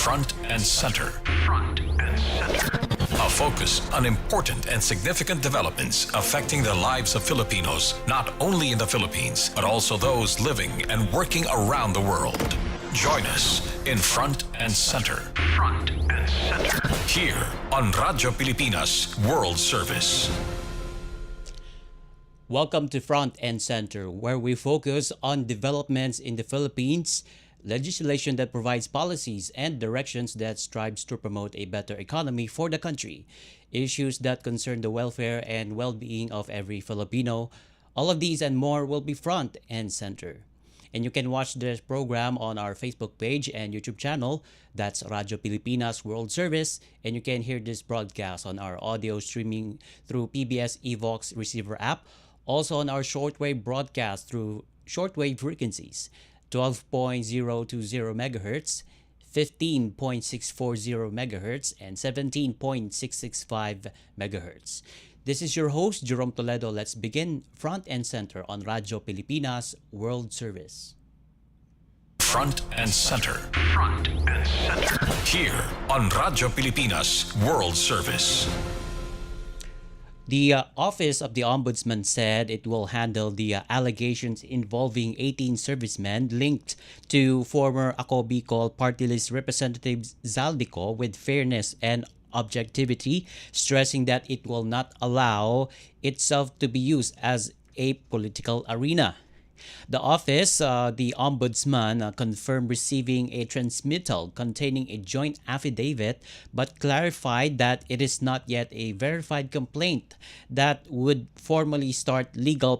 Front and Center. A focus on important and significant developments affecting the lives of Filipinos, not only in the Philippines, but also those living and working around the world. Join us in Front and Center. Here on Radyo Pilipinas World Service. Welcome to Front and Center, where we focus on developments in the Philippines, legislation that provides policies and directions that strives to promote a better economy for the country, issues that concern the welfare and well-being of every Filipino. All of these and more will be front and center. And you can watch this program on our Facebook page and YouTube channel. That's Radyo Pilipinas World Service. And you can hear this broadcast on our audio streaming through PBS Evox receiver app. Also on our shortwave broadcast through shortwave frequencies, 12.020 MHz, 15.640 MHz, and 17.665 MHz. This is your host, Jerome Toledo. Let's begin Front and Center on Radyo Pilipinas World Service. Front and Center. Here on Radyo Pilipinas World Service. The Office of the Ombudsman said it will handle the allegations involving 18 servicemen linked to former Ako Bicol Party List Representative Zaldico with fairness and objectivity, stressing that it will not allow itself to be used as a political arena. The office, the Ombudsman, confirmed receiving a transmittal containing a joint affidavit but clarified that it is not yet a verified complaint that would formally start legal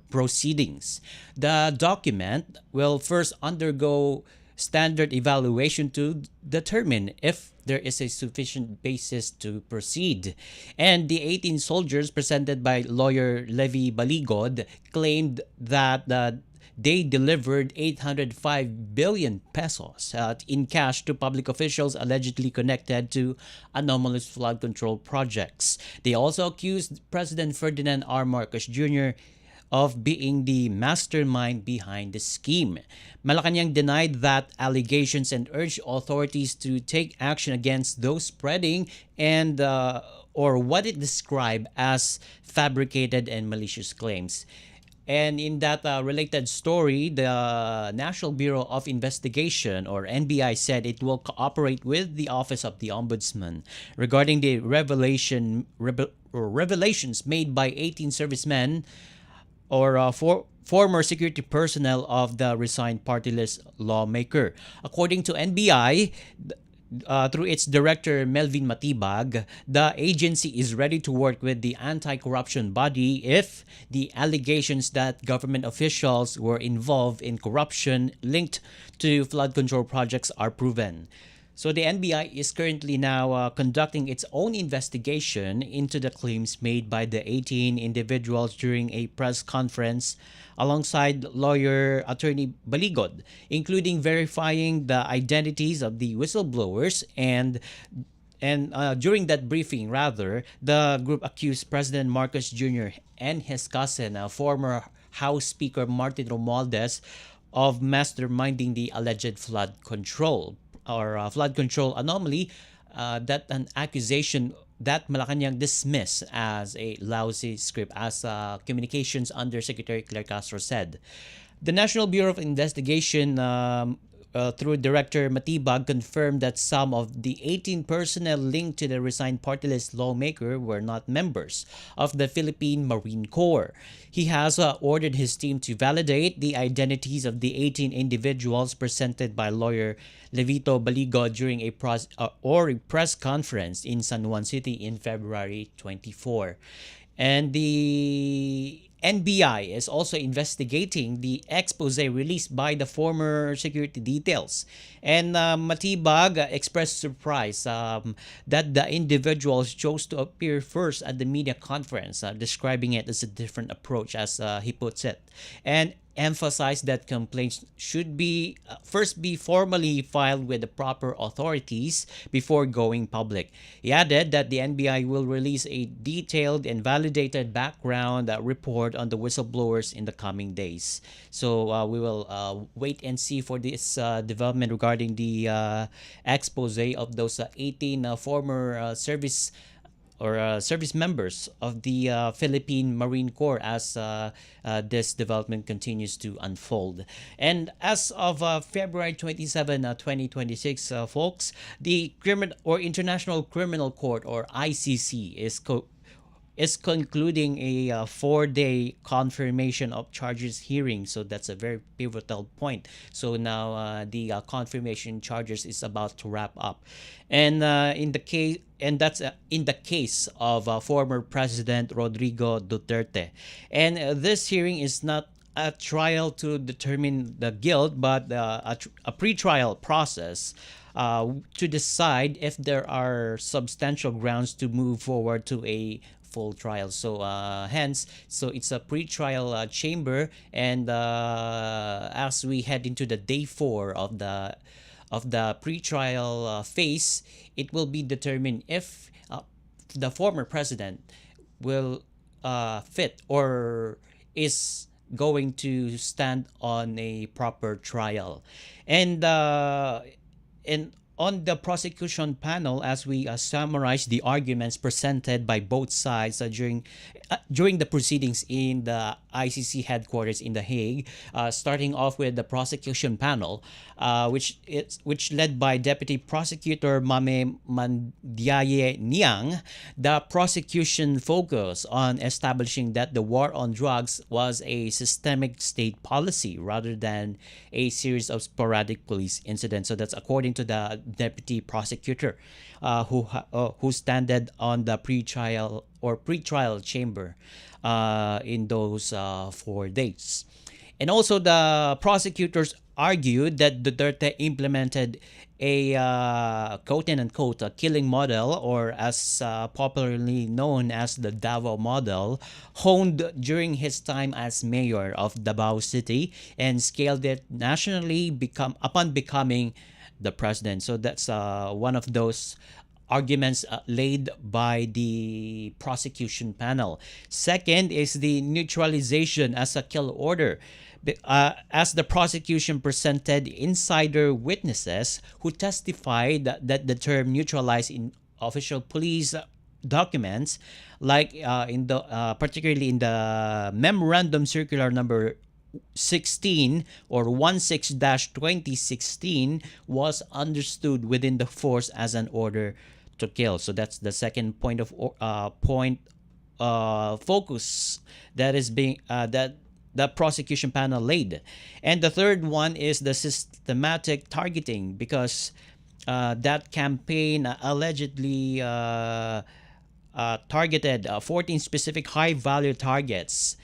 proceedings. The document will first undergo standard evaluation to determine if there is a sufficient basis to proceed. And the 18 soldiers presented by lawyer Levi Baligod claimed that they delivered 805 billion pesos in cash to public officials allegedly connected to anomalous flood control projects. They also accused President Ferdinand R. Marcos Jr. of being the mastermind behind the scheme. Malacanang denied that allegations and urged authorities to take action against those spreading and or what it described as fabricated and malicious claims. And in that related story, the National Bureau of Investigation, or NBI, said it will cooperate with the Office of the Ombudsman regarding the revelations made by 18 servicemen or former security personnel of the resigned party list lawmaker. According to NBI, through its director Melvin Matibag, the agency is ready to work with the anti-corruption body if the allegations that government officials were involved in corruption linked to flood control projects are proven. So the NBI is currently now conducting its own investigation into the claims made by the 18 individuals during a press conference alongside lawyer attorney Baligod, including verifying the identities of the whistleblowers and during that briefing, the group accused President Marcos Jr. and his cousin, former House Speaker Martin Romualdez, of masterminding the alleged flood control anomaly, that an accusation that Malacanang dismissed as a lousy script, as Communications Undersecretary Claire Castro said. The National Bureau of Investigation, through Director Matibag, confirmed that some of the 18 personnel linked to the resigned party list lawmaker were not members of the Philippine Marine Corps. He has ordered his team to validate the identities of the 18 individuals presented by lawyer Levito Baligod during a press conference in San Juan City in February 24. And the NBI is also investigating the expose released by the former security details. And Matibag expressed surprise that the individuals chose to appear first at the media conference, describing it as a different approach, as he puts it. And emphasized that complaints should be first be formally filed with the proper authorities before going public. He added that the NBI will release a detailed and validated background report on the whistleblowers in the coming days. So we will wait and see for this development regarding the expose of those 18 former service members of the Philippine Marine Corps as this development continues to unfold. And as of February 27, 2026, folks, the criminal or International Criminal Court or ICC is concluding a 4-day confirmation of charges hearing. So that's a very pivotal point. So now the confirmation charges is about to wrap up, and that's in the case of former President Rodrigo Duterte. And this hearing is not a trial to determine the guilt, but a pretrial process to decide if there are substantial grounds to move forward to a full trial. So so it's a pre-trial chamber, and as we head into the day 4 of the pre-trial phase, it will be determined if the former president will fit or is going to stand on a proper trial. And on the prosecution panel, as we summarize the arguments presented by both sides during the proceedings in the ICC headquarters in The Hague, starting off with the prosecution panel, which led by Deputy Prosecutor Mame Mandiaye Niang. The prosecution focused on establishing that the war on drugs was a systemic state policy rather than a series of sporadic police incidents. So that's according to the Deputy Prosecutor, who standed on the pre-trial chamber in those 4 days. And also, the prosecutors argued that Duterte implemented a quote unquote a killing model, or as popularly known as the Davao model, honed during his time as mayor of Davao City and scaled it nationally upon becoming the president. So that's one of those arguments laid by the prosecution panel. Second is the neutralization as a kill order. As the prosecution presented insider witnesses who testified that the term neutralized in official police documents, like particularly in the Memorandum Circular number 16 or 16-2016, was understood within the force as an order to kill. So that's the second point of focus that is being that the prosecution panel laid. And the third one is the systematic targeting, because that campaign allegedly targeted 14 specific high-value targets,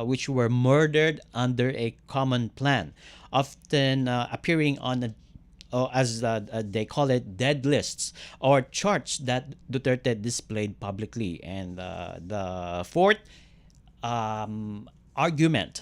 which were murdered under a common plan, often appearing on as they call it, dead lists or charts that Duterte displayed publicly. And the fourth argument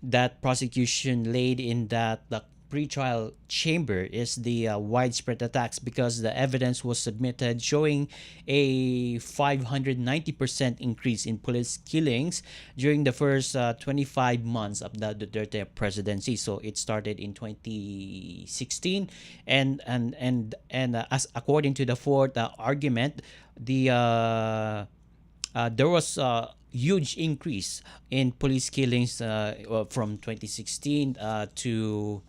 that prosecution laid in that the pre-trial chamber is the widespread attacks, because the evidence was submitted showing a 590% increase in police killings during the first 25 months of the Duterte presidency. So it started in 2016, and as according to the fourth argument, there was huge increase in police killings from 2016 to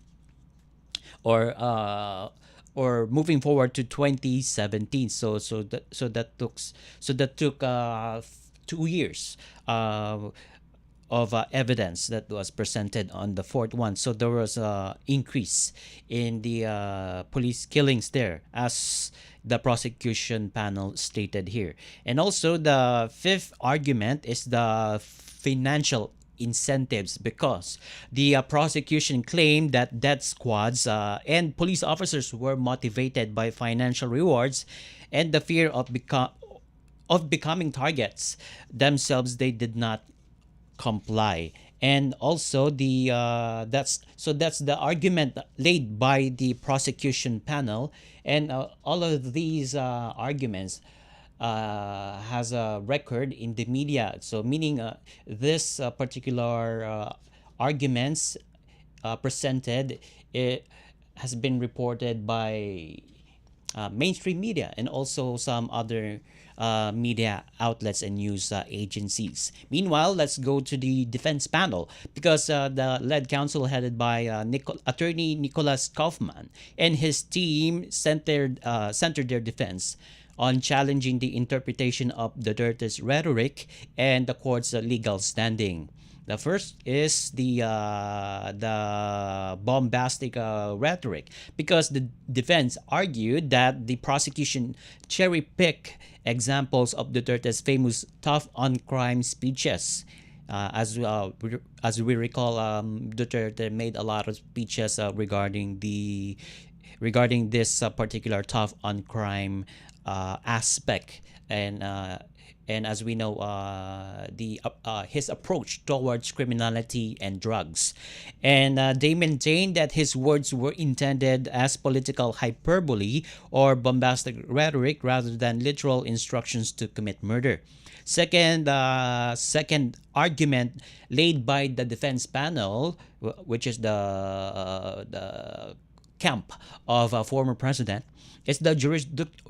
or moving forward to 2017. So that took 2 years of evidence that was presented on the fourth one. So there was a increase in the police killings there, as the prosecution panel stated here. And also, the fifth argument is the financial incentives, because the prosecution claimed that death squads and police officers were motivated by financial rewards and the fear of becoming targets themselves. They did not comply. And also that's the argument laid by the prosecution panel, and all of these arguments has a record in the media. So meaning this particular arguments presented, it has been reported by mainstream media and also some other media outlets and news agencies. Meanwhile, let's go to the defense panel, because the lead council headed by attorney Nicholas Kaufman and his team centered their defense on challenging the interpretation of Duterte's rhetoric and the court's legal standing. The first is the bombastic rhetoric, because the defense argued that the prosecution cherry picked examples of Duterte's famous tough on crime speeches. As we recall, Duterte made a lot of speeches regarding this particular tough on crime aspect, and as we know, the his approach towards criminality and drugs, and they maintained that his words were intended as political hyperbole or bombastic rhetoric rather than literal instructions to commit murder. Second argument laid by the defense panel, which is the camp of a former president, is the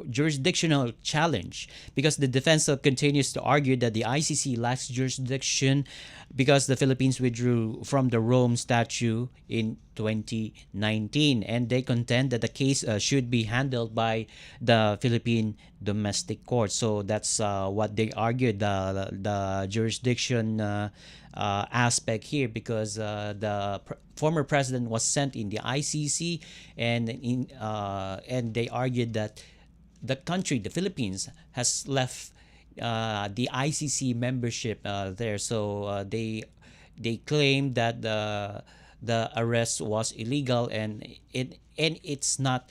jurisdictional challenge, because the defense continues to argue that the ICC lacks jurisdiction because the Philippines withdrew from the Rome Statute in 2019, and they contend that the case should be handled by the Philippine domestic court. So that's what they argued, the jurisdiction aspect here, because the former president was sent in the ICC, and they argued that the country, the Philippines, has left the ICC membership there. So they claim that the arrest was illegal, and it's not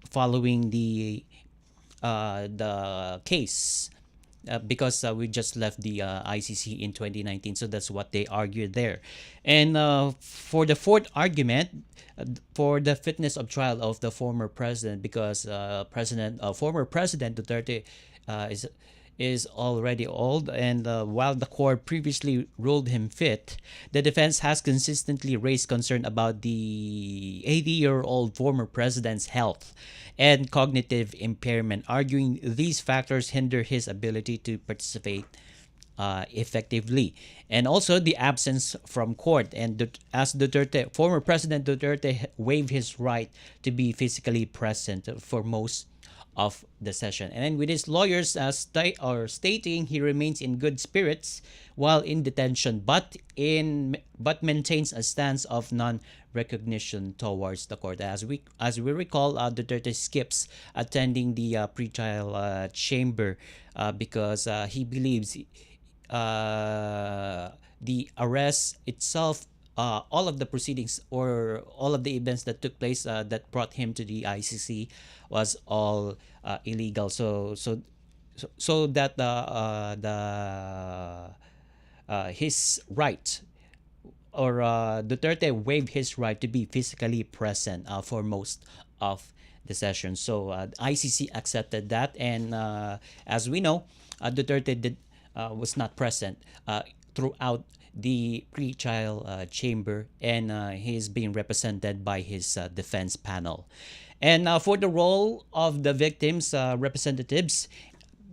following the case, because we just left the ICC in 2019. So that's what they argued there. And for the fourth argument, for the fitness of trial of the former president, because former President Duterte is already old, and while the court previously ruled him fit, the defense has consistently raised concern about the 80-year-old former president's health and cognitive impairment, arguing these factors hinder his ability to participate effectively, and also the absence from court. And as former President Duterte waived his right to be physically present for most of the session, and then with his lawyers stating he remains in good spirits while in detention, but maintains a stance of non-recognition towards the court. As we recall, Duterte skips attending the pre-trial chamber because he believes the arrest itself, all of the proceedings or all of the events that took place that brought him to the ICC was all illegal. So that his right, or Duterte waived his right to be physically present for most of the session. So ICC accepted that, and as we know, Duterte was not present throughout the pre-trial chamber, and he's being represented by his defense panel. And for the role of the victims' representatives,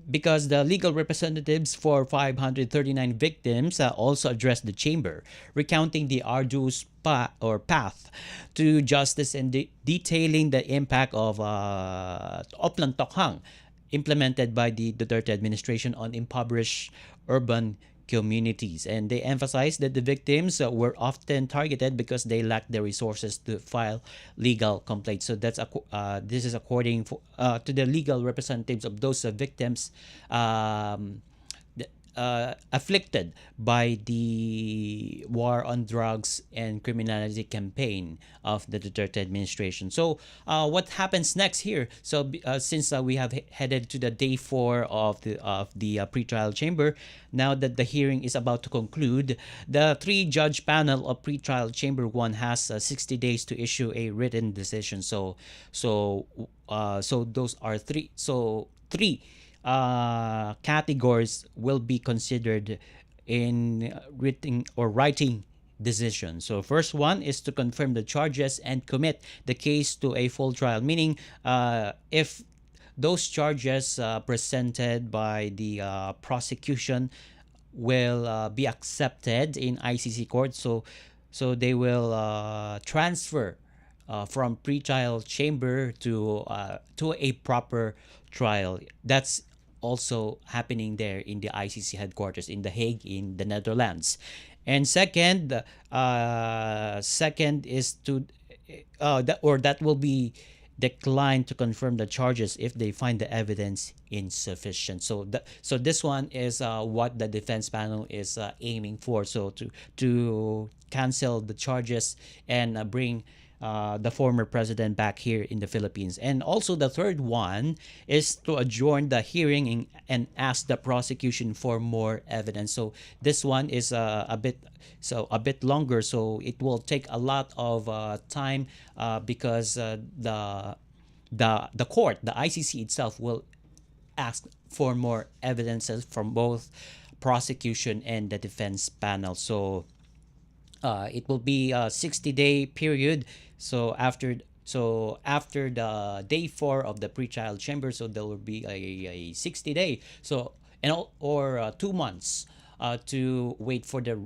because the legal representatives for 539 victims also addressed the chamber, recounting the arduous path to justice, and detailing the impact of Oplan Tokhang implemented by the Duterte administration on impoverished urban communities. And they emphasized that the victims were often targeted because they lacked the resources to file legal complaints. So this is according to the legal representatives of those victims. afflicted by the war on drugs and criminality campaign of the Duterte administration. So what happens next here? So since we have headed to the day 4 of the pretrial chamber, now that the hearing is about to conclude, the 3-judge panel of pretrial chamber 1 has 60 days to issue a written decision. So those are three categories will be considered in writing decision. So first one is to confirm the charges and commit the case to a full trial, meaning if those charges presented by the prosecution will be accepted in ICC court, so they will transfer from pretrial chamber to a proper trial. That's also happening there in the ICC headquarters in The Hague in the Netherlands. And second is to that will be declined to confirm the charges if they find the evidence insufficient. So this one is what the defense panel is aiming for. So to cancel the charges and bring the former president back here in the Philippines. And also the third one is to adjourn the hearing and ask the prosecution for more evidence. So this one is a bit longer. So it will take a lot of time because the court, the ICC itself, will ask for more evidences from both prosecution and the defense panel. So it will be a 60-day period. So after the day 4 of the pretrial chamber, so there will be a 60-day. So or 2 months to wait for the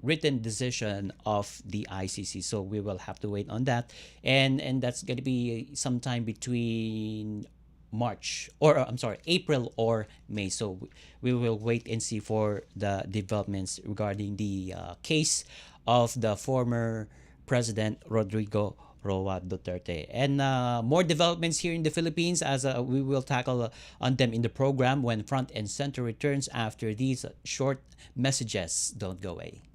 written decision of the ICC. So we will have to wait on that, and that's going to be sometime between April or May. So we will wait and see for the developments regarding the case of the former President Rodrigo Roa Duterte. And more developments here in the Philippines as we will tackle on them in the program when Front and Center returns after these short messages. Don't go away.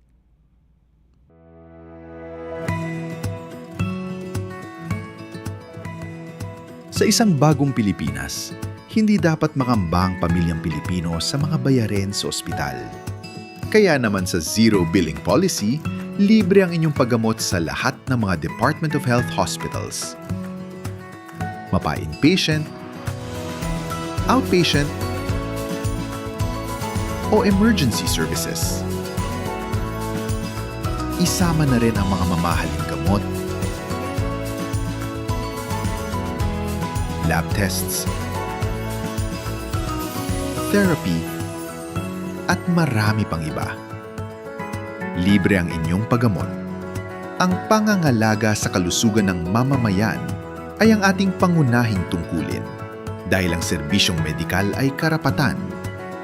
Sa isang bagong Pilipinas, hindi dapat makamba ang pamilyang Pilipino sa mga bayarin sa ospital. Kaya naman sa Zero Billing Policy, libre ang inyong paggamot sa lahat ng mga Department of Health hospitals. Mapa-inpatient, outpatient, o emergency services. Isama na rin ang mga mamahaling gamot, lab tests, therapy, at marami pang iba. Libre ang inyong paggamot. Ang pangangalaga sa kalusugan ng mamamayan ay ang ating pangunahing tungkulin dahil ang serbisyong medikal ay karapatan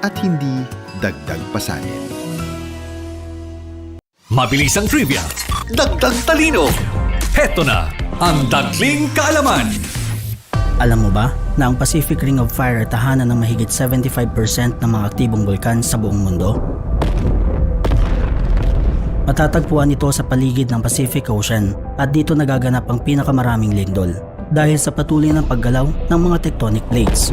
at hindi dagdag pasanin. Mabilis ang trivia, dagdag talino. Heto na ang Dagling Kaalaman. Alam mo ba na ang Pacific Ring of Fire ay tahanan ng mahigit 75% ng mga aktibong bulkan sa buong mundo? Matatagpuan ito sa paligid ng Pacific Ocean at dito nagaganap ang pinakamaraming lindol dahil sa patuloy ng paggalaw ng mga tectonic plates.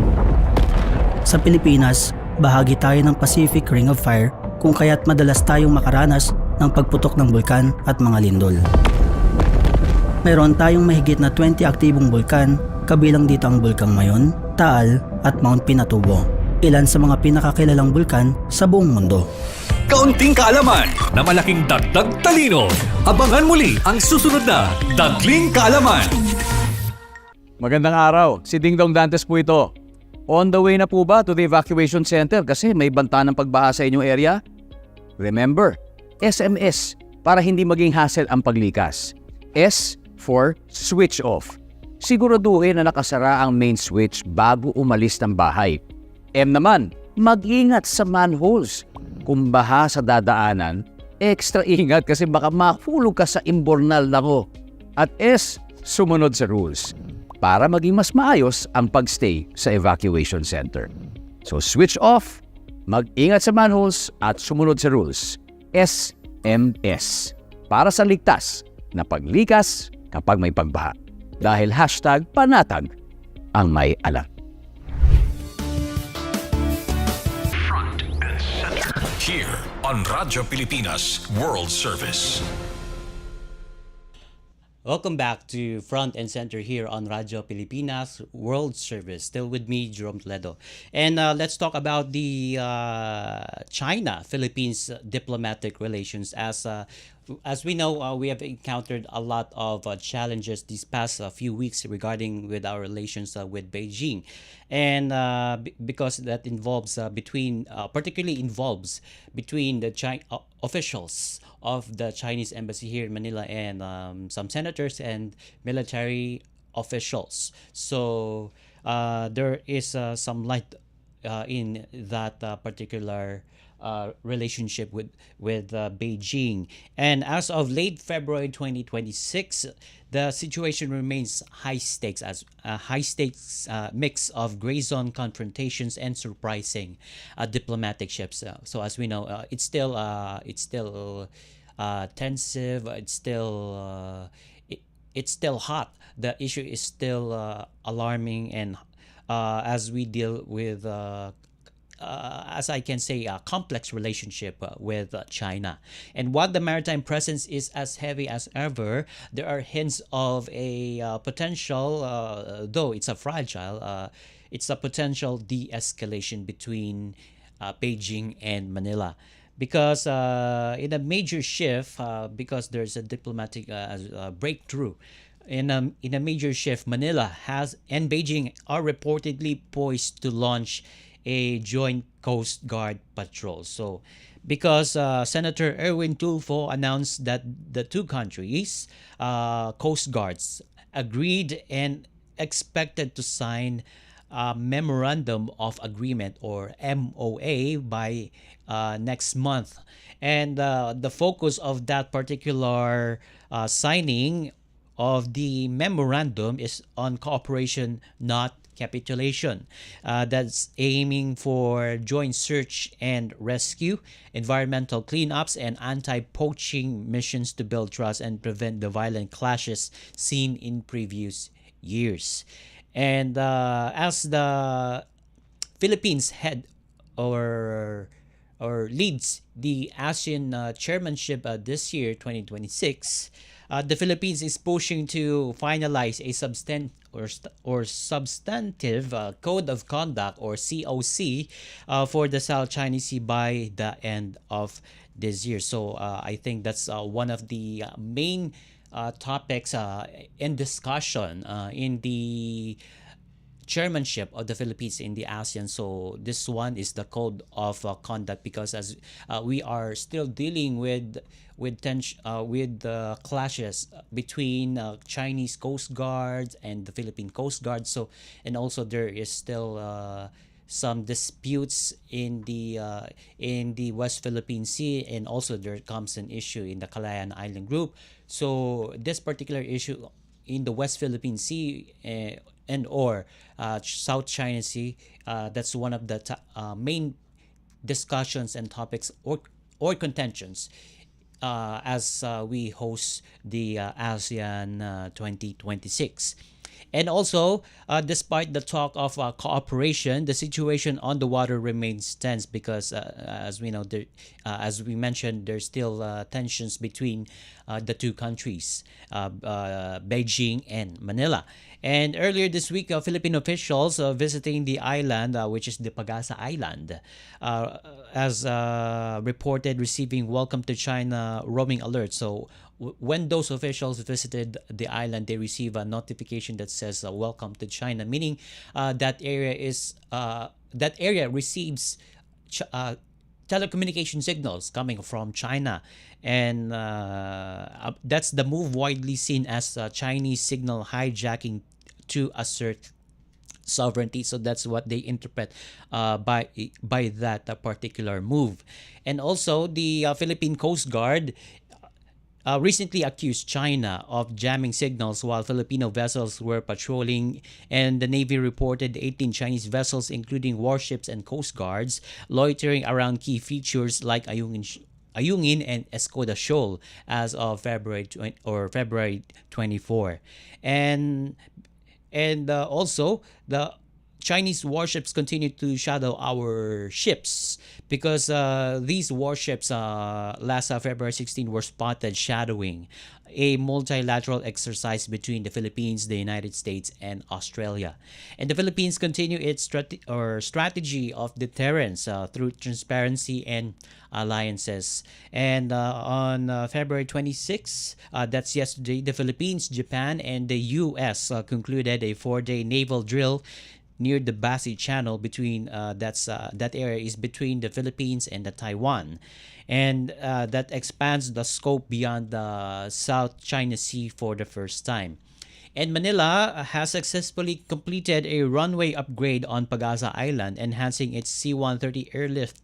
Sa Pilipinas, bahagi tayo ng Pacific Ring of Fire kung kaya't madalas tayong makaranas ng pagputok ng bulkan at mga lindol. Mayroon tayong mahigit na 20 aktibong bulkan, kabilang dito ang Bulkang Mayon, Taal at Mount Pinatubo, ilan sa mga pinakakilalang bulkan sa buong mundo. Kaunting kaalaman na malaking dagdag talino. Abangan muli ang susunod na Dagling Kaalaman. Magandang araw, si Dingdong Dantes po ito. On the way na po ba to the evacuation center kasi may banta ng pagbaha sa inyong area? Remember, SMS para hindi maging hassle ang paglikas. S for switch off. Siguraduhin na nakasara ang main switch bago umalis ng bahay. M naman, mag-ingat sa manholes. Kung baha sa dadaanan, extra ingat kasi baka mahulog ka sa imbornal na ko. At S, sumunod sa rules para maging mas maayos ang pagstay sa evacuation center. So switch off, Mag-ingat sa manholes at sumunod sa rules. SMS. Para sa ligtas na paglikas kapag may pagbaha. Dahil #panatag ang may alam. Here on Radyo Pilipinas World Service. Welcome back to Front and Center here on Radyo Pilipinas World Service. Still with me, Jerome Toledo. And let's talk about the China-Philippines diplomatic relations. As we know, we have encountered a lot of challenges these past few weeks regarding with our relations with Beijing. And because that involves particularly involves between the officials of the Chinese embassy here in Manila and some senators and military officials. So there is some light in that particular relationship with Beijing. And as of late February 2026, the situation remains high stakes as a high stakes mix of gray zone confrontations and surprising diplomatic shifts. So as we know, it's still tensive. It's still hot. The issue is still alarming, and as we deal with as I can say, a complex relationship with China. And while the maritime presence is as heavy as ever, there are hints of a potential, though it's a fragile, it's a potential de-escalation between Beijing and Manila. Because in a major shift, because there's a diplomatic breakthrough, in a major shift, Manila and Beijing are reportedly poised to launch a joint Coast Guard patrol. So, because Senator Erwin Tulfo announced that the two countries' Coast Guards agreed and expected to sign a Memorandum of Agreement, or MOA, by next month. And the focus of that particular signing of the memorandum is on cooperation, not capitulation. That's aiming for joint search and rescue, environmental cleanups, and anti-poaching missions to build trust and prevent the violent clashes seen in previous years. And as the Philippines head or leads the ASEAN chairmanship this year, 2026, the Philippines is pushing to finalize a substantive code of conduct, or COC, for the South China Sea by the end of this year. So I think that's one of the main topics in discussion in the chairmanship of the Philippines in the ASEAN. So this one is the code of conduct, because as we are still dealing with clashes between Chinese Coast Guards and the Philippine Coast Guard. So, and also there is still some disputes in the West Philippine Sea, and also there comes an issue in the Calayan Island Group. So this particular issue in the West Philippine Sea and or South China Sea, that's one of the main discussions and topics or contentions as we host the ASEAN 2026. And also, despite the talk of cooperation, the situation on the water remains tense because, as we know, as we mentioned, there's still tensions between the two countries, Beijing and Manila. And earlier this week, Philippine officials visiting the island, which is the Pagasa Island, as reported receiving welcome to China roaming alert. So when those officials visited the island, they receive a notification that says "Welcome to China," meaning that area receives telecommunication signals coming from China, and that's the move widely seen as Chinese signal hijacking to assert sovereignty. So that's what they interpret by that particular move. And also the Philippine Coast Guard recently accused China of jamming signals while Filipino vessels were patrolling, and the Navy reported 18 Chinese vessels, including warships and coast guards, loitering around key features like Ayungin and Escoda Shoal as of February 24. And also the Chinese warships continue to shadow our ships because these warships last February 16 were spotted shadowing a multilateral exercise between the Philippines, the United States, and Australia. And the Philippines continue its strategy of deterrence through transparency and alliances. And on February 26, that's yesterday, the Philippines, Japan, and the U.S. Concluded a 4-day naval drill near the Basi Channel between that area is between the Philippines and the Taiwan, and that expands the scope beyond the South China Sea for the first time. And Manila has successfully completed a runway upgrade on Pagasa Island, enhancing its C-130 airlift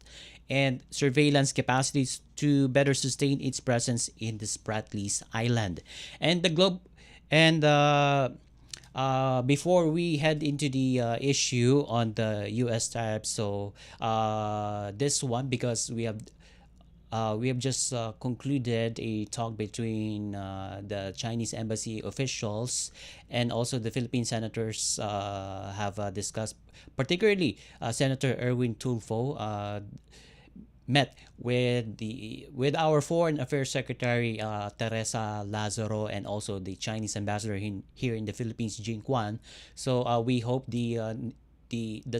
and surveillance capacities to better sustain its presence in the Spratlys Island. And the globe and before we head into the issue on the U.S. tariffs, so this one, because we have just concluded a talk between the Chinese embassy officials and also the Philippine senators have discussed, particularly Senator Erwin Tulfo met with our Foreign Affairs Secretary Teresa Lazaro, and also the Chinese ambassador here in the Philippines, Jing Quan. So we hope the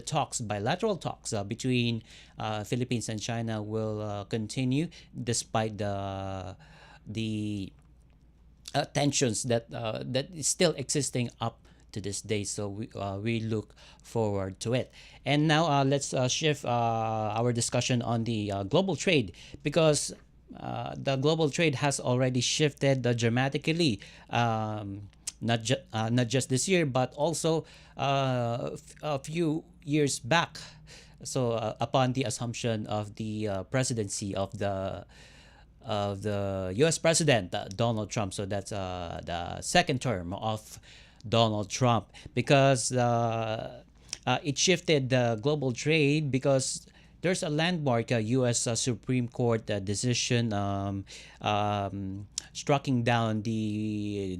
talks, bilateral talks between Philippines and China will continue despite the tensions that is still existing up to this day. So we look forward to it. And now let's shift our discussion on the global trade, because the global trade has already shifted dramatically. Not just this year, but also a few years back. So upon the assumption of the presidency of the U.S. President Donald Trump. So that's the second term of Donald Trump, because it shifted the global trade because there's a landmark U.S. Supreme Court decision striking down the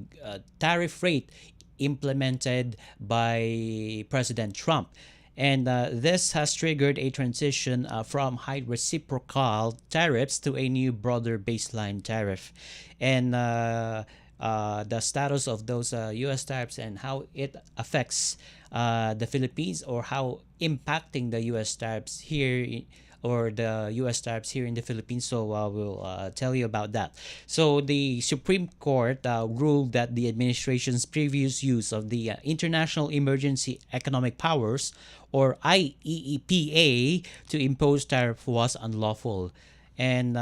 tariff rate implemented by President Trump. And this has triggered a transition from high reciprocal tariffs to a new broader baseline tariff. And the status of those U.S. tariffs and how it affects the Philippines, or how impacting the U.S. tariffs here or the U.S. tariffs here in the Philippines. So we'll tell you about that. So the Supreme Court ruled that the administration's previous use of the International Emergency Economic Powers, or IEEPA, to impose tariff was unlawful. And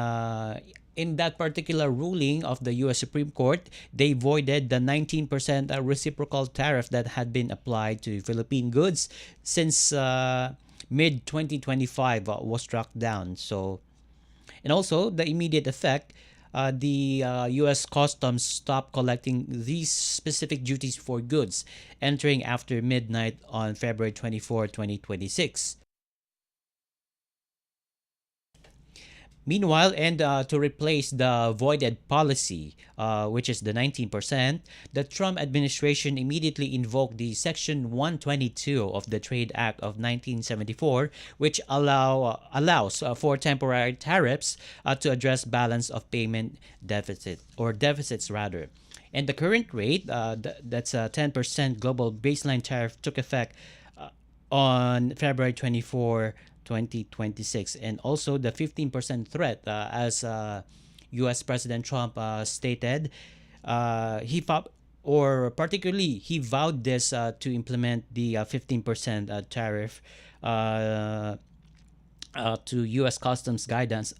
in that particular ruling of the U.S. Supreme Court, they voided the 19% reciprocal tariff that had been applied to Philippine goods since mid 2025 was struck down. So, and also the immediate effect, the U.S. Customs stopped collecting these specific duties for goods entering after midnight on February 24, 2026. Meanwhile, and to replace the voided policy, which is the 19%, the Trump administration immediately invoked the Section 122 of the Trade Act of 1974, which allows for temporary tariffs to address balance of payment deficits rather. And the current rate, that's a 10% global baseline tariff, took effect on February 24, 2026. And also the 15% threat, as U.S. President Trump stated, he vowed this to implement the 15% tariff to U.S. Customs guidance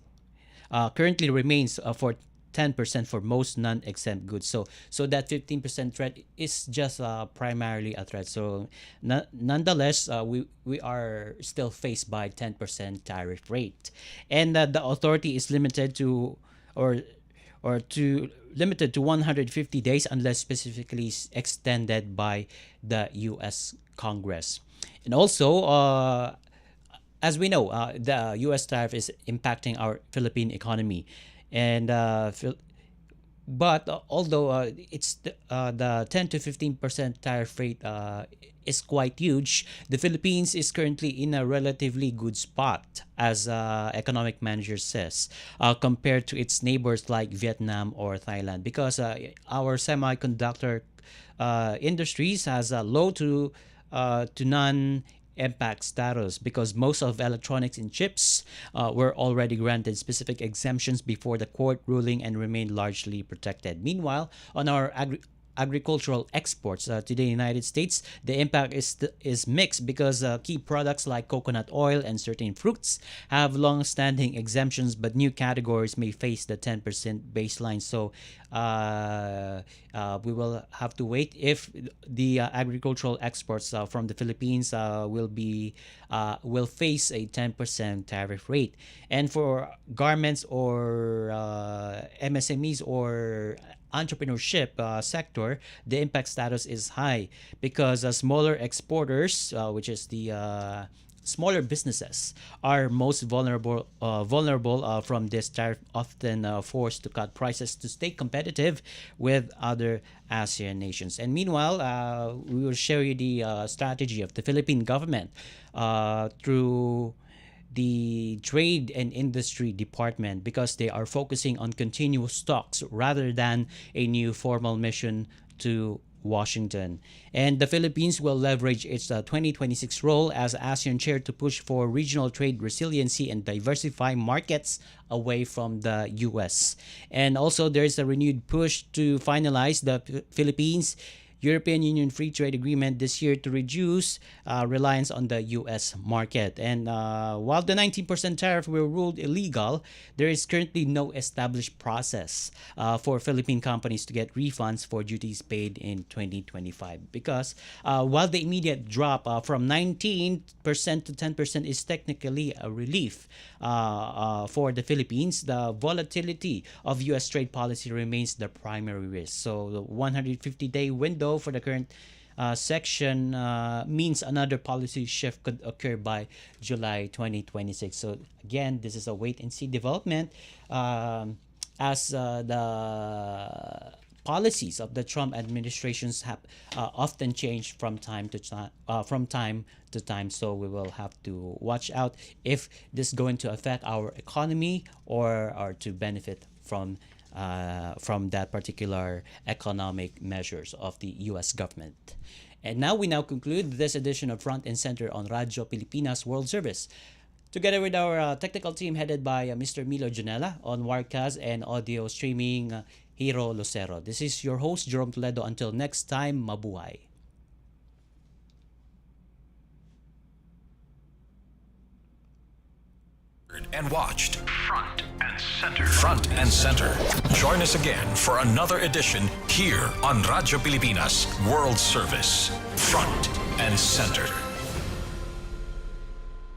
currently remains for 10% for most non-exempt goods. So that 15% threat is just primarily a threat. So nonetheless, we are still faced by 10% tariff rate, and the authority is limited to, or or to limited to 150 days unless specifically extended by the U.S. Congress. And also, as we know, the U.S. tariff is impacting our Philippine economy, and but although the 10 to 15% tariff rate is quite huge, the Philippines is currently in a relatively good spot, as economic manager says, compared to its neighbors like Vietnam or Thailand, because our semiconductor industries has a low to none impact status, because most of electronics and chips were already granted specific exemptions before the court ruling and remain largely protected. Meanwhile, on our agricultural exports to the United States, the impact is mixed, because key products like coconut oil and certain fruits have long-standing exemptions, but new categories may face the 10% baseline. So we will have to wait if the agricultural exports from the Philippines will face a 10% tariff rate. And for garments or MSMEs or entrepreneurship sector, the impact status is high, because smaller exporters, which is the smaller businesses, are most vulnerable from this tariff, often forced to cut prices to stay competitive with other ASEAN nations. And meanwhile, we will share you the strategy of the Philippine government through the Trade and Industry Department, because they are focusing on continuous talks rather than a new formal mission to Washington. And the Philippines will leverage its 2026 role as ASEAN chair to push for regional trade resiliency and diversify markets away from the U.S. And also, there is a renewed push to finalize the Philippines European Union Free Trade Agreement this year to reduce reliance on the U.S. market. And while the 19% tariff were ruled illegal, there is currently no established process for Philippine companies to get refunds for duties paid in 2025. Because while the immediate drop from 19% to 10% is technically a relief for the Philippines, the volatility of U.S. trade policy remains the primary risk. So the 150-day window for the current section means another policy shift could occur by July 2026. So again, this is a wait and see development, as the policies of the Trump administrations have often changed from time to time. So we will have to watch out if this is going to affect our economy or to benefit from that particular economic measures of the U.S. government. And now we conclude this edition of Front and Center on Radyo Pilipinas World Service. Together with our technical team headed by Mr. Milo Janela, on Wirecast and audio streaming, Hiro Lucero. This is your host, Jerome Toledo. Until next time, mabuhay. And watched Front and Center. Front and Center. Join us again for another edition here on Radyo Pilipinas World Service. Front and Center.